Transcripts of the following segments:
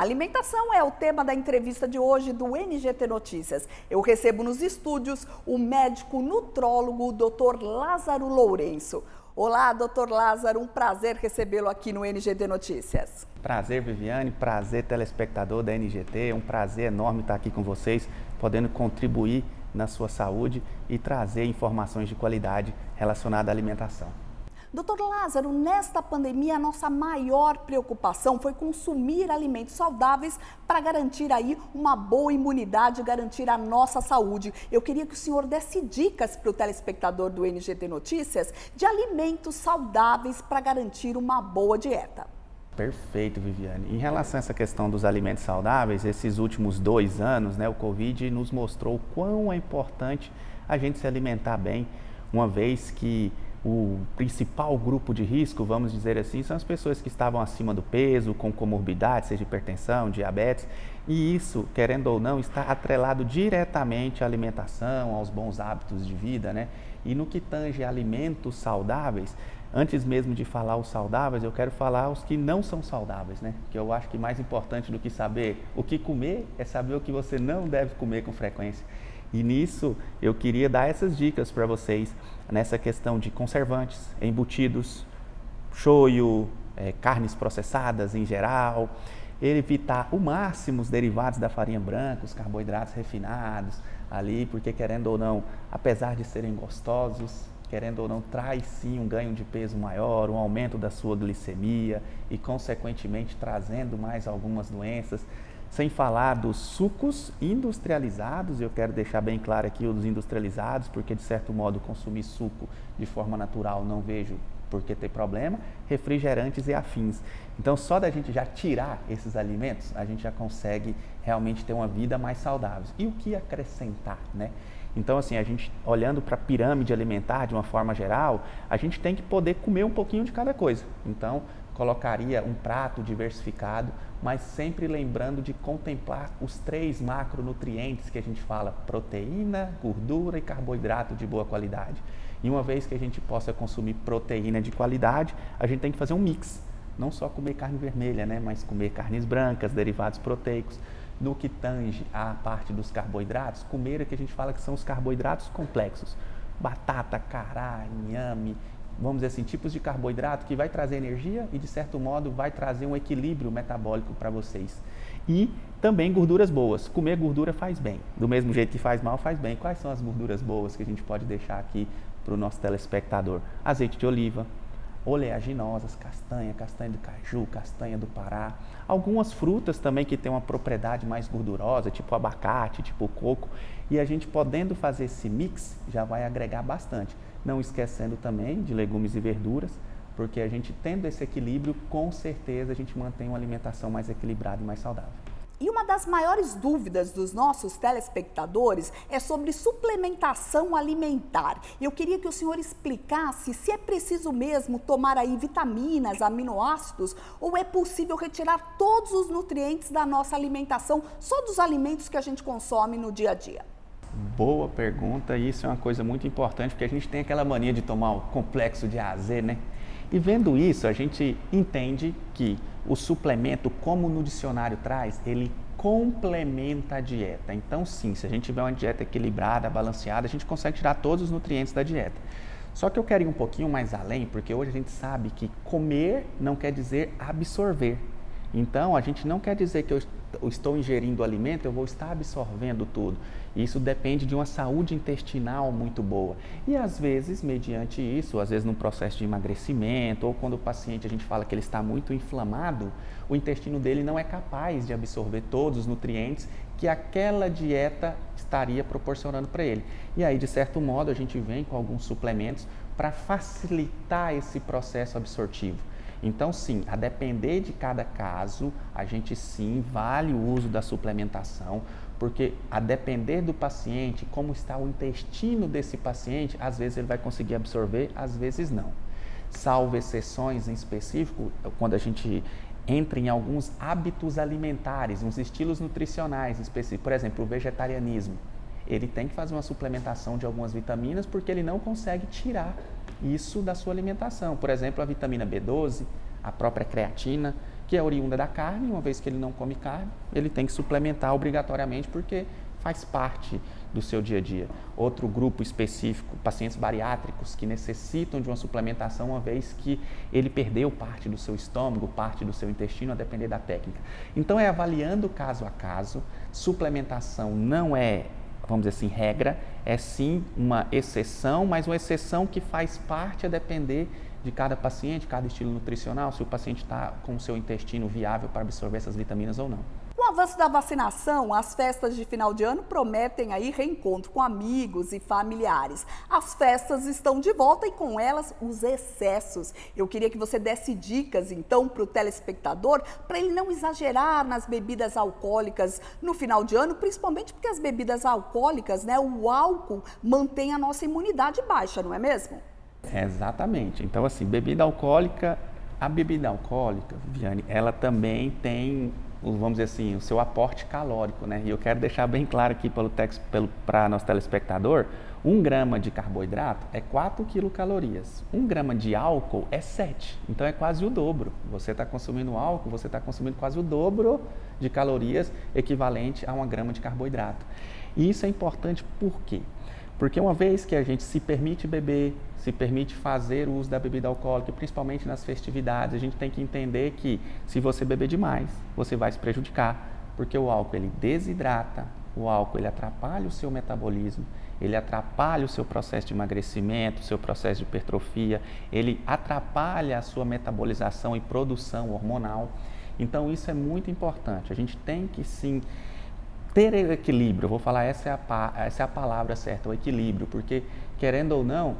Alimentação é o tema da entrevista de hoje do NGT Notícias. Eu recebo nos estúdios o médico nutrólogo Dr. Lázaro Lourenço. Olá, Dr. Lázaro, um prazer recebê-lo aqui no NGT Notícias. Prazer, Viviane, prazer, telespectador da NGT, um prazer enorme estar aqui com vocês, podendo contribuir na sua saúde e trazer informações de qualidade relacionadas à alimentação. Doutor Lázaro, nesta pandemia a nossa maior preocupação foi consumir alimentos saudáveis para garantir aí uma boa imunidade, garantir a nossa saúde. Eu queria que o senhor desse dicas para o telespectador do NGT Notícias de alimentos saudáveis para garantir uma boa dieta. Perfeito, Viviane. Em relação a essa questão dos alimentos saudáveis, esses últimos 2 anos, o Covid nos mostrou o quão é importante a gente se alimentar bem, uma vez que o principal grupo de risco, vamos dizer assim, são as pessoas que estavam acima do peso, com comorbidades, seja hipertensão, diabetes, e isso, querendo ou não, está atrelado diretamente à alimentação, aos bons hábitos de vida, E no que tange alimentos saudáveis, antes mesmo de falar os saudáveis, eu quero falar os que não são saudáveis, Que eu acho que mais importante do que saber o que comer é saber o que você não deve comer com frequência. E nisso eu queria dar essas dicas para vocês nessa questão de conservantes, embutidos, shoyu, carnes processadas em geral, evitar o máximo os derivados da farinha branca, os carboidratos refinados ali, porque querendo ou não, apesar de serem gostosos, querendo ou não, traz sim um ganho de peso maior, um aumento da sua glicemia e consequentemente trazendo mais algumas doenças. Sem falar dos sucos industrializados, eu quero deixar bem claro aqui os industrializados, porque de certo modo consumir suco de forma natural não vejo por que ter problema, refrigerantes e afins. Então só da gente já tirar esses alimentos, a gente já consegue realmente ter uma vida mais saudável. E o que acrescentar, Então assim, a gente olhando para a pirâmide alimentar de uma forma geral, a gente tem que poder comer um pouquinho de cada coisa. Então colocaria um prato diversificado, mas sempre lembrando de contemplar os 3 macronutrientes que a gente fala: proteína, gordura e carboidrato de boa qualidade. E uma vez que a gente possa consumir proteína de qualidade, a gente tem que fazer um mix. Não só comer carne vermelha, mas comer carnes brancas, derivados proteicos. No que tange a parte dos carboidratos, comer o que a gente fala que são os carboidratos complexos. Batata, cará, inhame, vamos dizer assim, tipos de carboidrato que vai trazer energia e de certo modo vai trazer um equilíbrio metabólico para vocês. E também gorduras boas. Comer gordura faz bem. Do mesmo jeito que faz mal, faz bem. Quais são as gorduras boas que a gente pode deixar aqui para o nosso telespectador? Azeite de oliva, oleaginosas, castanha do caju, castanha do Pará. Algumas frutas também que têm uma propriedade mais gordurosa, tipo abacate, tipo coco. E a gente podendo fazer esse mix já vai agregar bastante. Não esquecendo também de legumes e verduras, porque a gente tendo esse equilíbrio, com certeza a gente mantém uma alimentação mais equilibrada e mais saudável. E uma das maiores dúvidas dos nossos telespectadores é sobre suplementação alimentar. Eu queria que o senhor explicasse se é preciso mesmo tomar aí vitaminas, aminoácidos, ou é possível retirar todos os nutrientes da nossa alimentação só dos alimentos que a gente consome no dia a dia. Boa pergunta, e isso é uma coisa muito importante, porque a gente tem aquela mania de tomar o complexo de A a Z, E vendo isso, a gente entende que o suplemento, como no dicionário traz, ele complementa a dieta. Então sim, se a gente tiver uma dieta equilibrada, balanceada, a gente consegue tirar todos os nutrientes da dieta. Só que eu quero ir um pouquinho mais além, porque hoje a gente sabe que comer não quer dizer absorver. Então, a gente não quer dizer que eu estou ingerindo alimento, eu vou estar absorvendo tudo. Isso depende de uma saúde intestinal muito boa. E às vezes, mediante isso, às vezes num processo de emagrecimento, ou quando o paciente a gente fala que ele está muito inflamado, o intestino dele não é capaz de absorver todos os nutrientes que aquela dieta estaria proporcionando para ele. E aí, de certo modo, a gente vem com alguns suplementos para facilitar esse processo absortivo. Então, sim, a depender de cada caso, a gente sim vale o uso da suplementação, porque a depender do paciente, como está o intestino desse paciente, às vezes ele vai conseguir absorver, às vezes não. Salvo exceções em específico, quando a gente entra em alguns hábitos alimentares, uns estilos nutricionais específicos, por exemplo, o vegetarianismo. Ele tem que fazer uma suplementação de algumas vitaminas porque ele não consegue tirar isso da sua alimentação. Por exemplo, a vitamina B12, a própria creatina. que é oriunda da carne. Uma vez que ele não come carne, ele tem que suplementar obrigatoriamente, porque faz parte do seu dia a dia. Outro grupo específico, pacientes bariátricos, que necessitam de uma suplementação, uma vez que ele perdeu parte do seu estômago, parte do seu intestino, a depender da técnica. Então, é avaliando caso a caso. Suplementação não é, vamos dizer assim, regra, é sim uma exceção, mas uma exceção que faz parte a depender de cada paciente, cada estilo nutricional, se o paciente está com o seu intestino viável para absorver essas vitaminas ou não. Com o avanço da vacinação, as festas de final de ano prometem aí reencontro com amigos e familiares. As festas estão de volta e com elas os excessos. Eu queria que você desse dicas então para o telespectador, para ele não exagerar nas bebidas alcoólicas no final de ano, principalmente porque as bebidas alcoólicas, né, o álcool mantém a nossa imunidade baixa, não é mesmo? Exatamente. Então, assim, a bebida alcoólica, Viviane, ela também tem, vamos dizer assim, o seu aporte calórico, né? E eu quero deixar bem claro aqui para nosso telespectador, 1 grama de carboidrato é 4 quilocalorias, 1 grama de álcool é 7, então é quase o dobro. Você está consumindo álcool, você está consumindo quase o dobro de calorias, equivalente a 1 grama de carboidrato. E isso é importante por quê? Porque uma vez que a gente se permite beber, se permite fazer o uso da bebida alcoólica, principalmente nas festividades, a gente tem que entender que se você beber demais, você vai se prejudicar, porque o álcool ele desidrata, o álcool ele atrapalha o seu metabolismo, ele atrapalha o seu processo de emagrecimento, o seu processo de hipertrofia, ele atrapalha a sua metabolização e produção hormonal. Então isso é muito importante, a gente tem que sim ter equilíbrio. Eu vou falar, essa é a palavra certa, o equilíbrio, porque querendo ou não,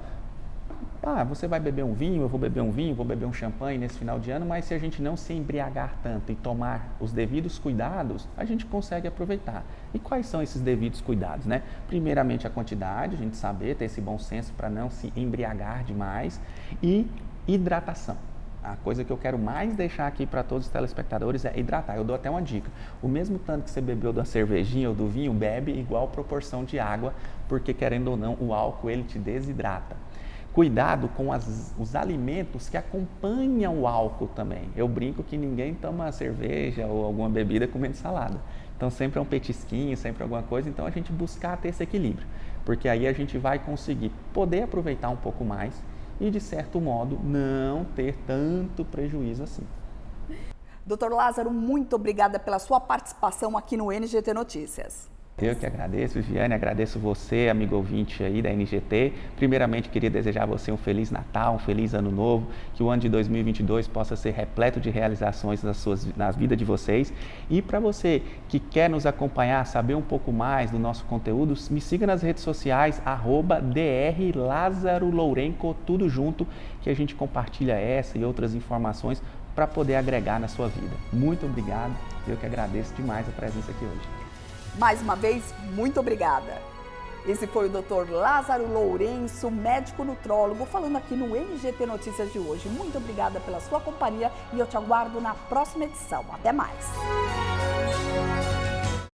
você vai beber um vinho, eu vou beber um vinho, vou beber um champanhe nesse final de ano, mas se a gente não se embriagar tanto e tomar os devidos cuidados, a gente consegue aproveitar. E quais são esses devidos cuidados, né? Primeiramente a quantidade, a gente saber, ter esse bom senso para não se embriagar demais, e hidratação. A coisa que eu quero mais deixar aqui para todos os telespectadores é hidratar. Eu dou até uma dica. O mesmo tanto que você bebeu da cervejinha ou do vinho, bebe igual proporção de água, porque querendo ou não, o álcool ele te desidrata. Cuidado com os alimentos que acompanham o álcool também. Eu brinco que ninguém toma cerveja ou alguma bebida comendo salada. Então sempre é um petisquinho, sempre alguma coisa. Então a gente buscar ter esse equilíbrio, porque aí a gente vai conseguir poder aproveitar um pouco mais e, de certo modo, não ter tanto prejuízo assim. Dr. Lázaro, muito obrigada pela sua participação aqui no NGT Notícias. Eu que agradeço, Viviane, agradeço você, amigo ouvinte aí da NGT. Primeiramente, queria desejar a você um Feliz Natal, um Feliz Ano Novo, que o ano de 2022 possa ser repleto de realizações na vida de vocês. E para você que quer nos acompanhar, saber um pouco mais do nosso conteúdo, me siga nas redes sociais, @drlazarolourenco, tudo junto, que a gente compartilha essa e outras informações para poder agregar na sua vida. Muito obrigado, eu que agradeço demais a presença aqui hoje. Mais uma vez, muito obrigada. Esse foi o Dr. Lázaro Lourenço, médico nutrólogo, falando aqui no NGT Notícias de hoje. Muito obrigada pela sua companhia e eu te aguardo na próxima edição. Até mais!